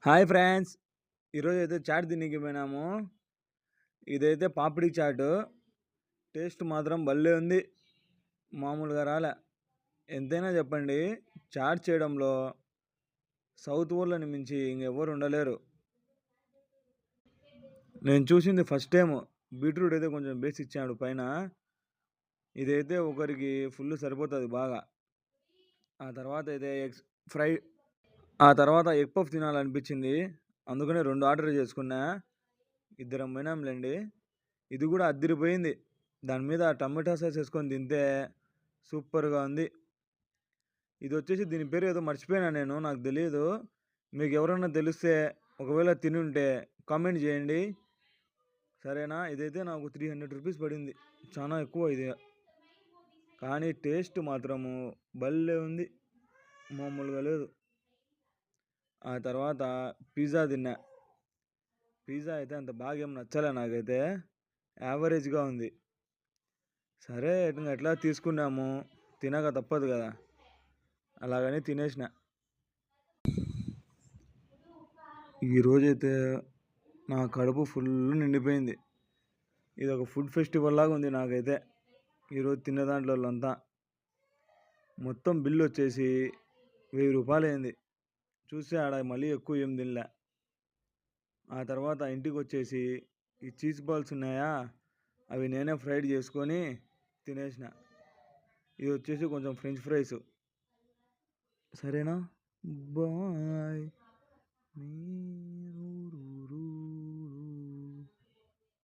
Hi friends! ఈరోజైతే chat తినీకి పోయినాము. ఇదైతే పాపిడి చాటు. టేస్ట్ మాత్రం భలే ఉంది. మామూలుగా రాలే. ఎంతైనా చెప్పండి, చాట్ చేయడంలో సౌత్ వోళ్ళని మించి ఇంకెవ్వరు ఉండలేరు. నేను చూసింది ఫస్ట్ టైము. బీట్రూట్ అయితే కొంచెం బేసి ఇచ్చాడు పైన. ఇదైతే ఒకరికి ఫుల్ సరిపోతుంది బాగా. ఆ తర్వాత అయితే ఫ్రై ఆ తర్వాత ఎగ్ పఫ్ తినాలనిపించింది. అందుకనే 2 ఆర్డర్ చేసుకున్నా. ఇద్దరం పోయినాంలేండి. ఇది కూడా అద్దిరిపోయింది. దాని మీద టమాటా సాస్ వేసుకొని తింటే సూపర్గా ఉంది. ఇది వచ్చేసి దీని పేరు ఏదో మర్చిపోయినా నేను, నాకు తెలియదు. మీకు ఎవరన్నా తెలిస్తే ఒకవేళ తిని ఉంటే కామెంట్ చేయండి, సరేనా? ఇదైతే నాకు 300 రూపీస్ పడింది. చాలా ఎక్కువ ఇది, కానీ టేస్ట్ మాత్రము భలే ఉంది, మామూలుగా లేదు. ఆ తర్వాత పిజ్జా తిన్నా. పిజ్జా అయితే అంత బాగా ఏం నచ్చలే నాకైతే, యావరేజ్గా ఉంది. సరే ఎట్లా తీసుకున్నాము, తినక తప్పదు కదా, అలాగని తినేసిన. ఈరోజైతే నా కడుపు ఫుల్ నిండిపోయింది. ఇది ఒక ఫుడ్ ఫెస్టివల్ లాగా ఉంది నాకైతే. ఈరోజు తిన్న దాంట్లో అంతా మొత్తం బిల్లు వచ్చేసి 1000 రూపాయలు అయింది. చూస్తే ఆడ మళ్ళీ ఎక్కువ ఏం తినలే. ఆ తర్వాత ఇంటికి వచ్చేసి ఈ చీజ్ బాల్స్ ఉన్నాయా, అవి నేనే ఫ్రైడ్ చేసుకొని తినేసిన. ఇది వచ్చేసి కొంచెం ఫ్రెంచ్ ఫ్రైస్. సరేనా? బాయ్.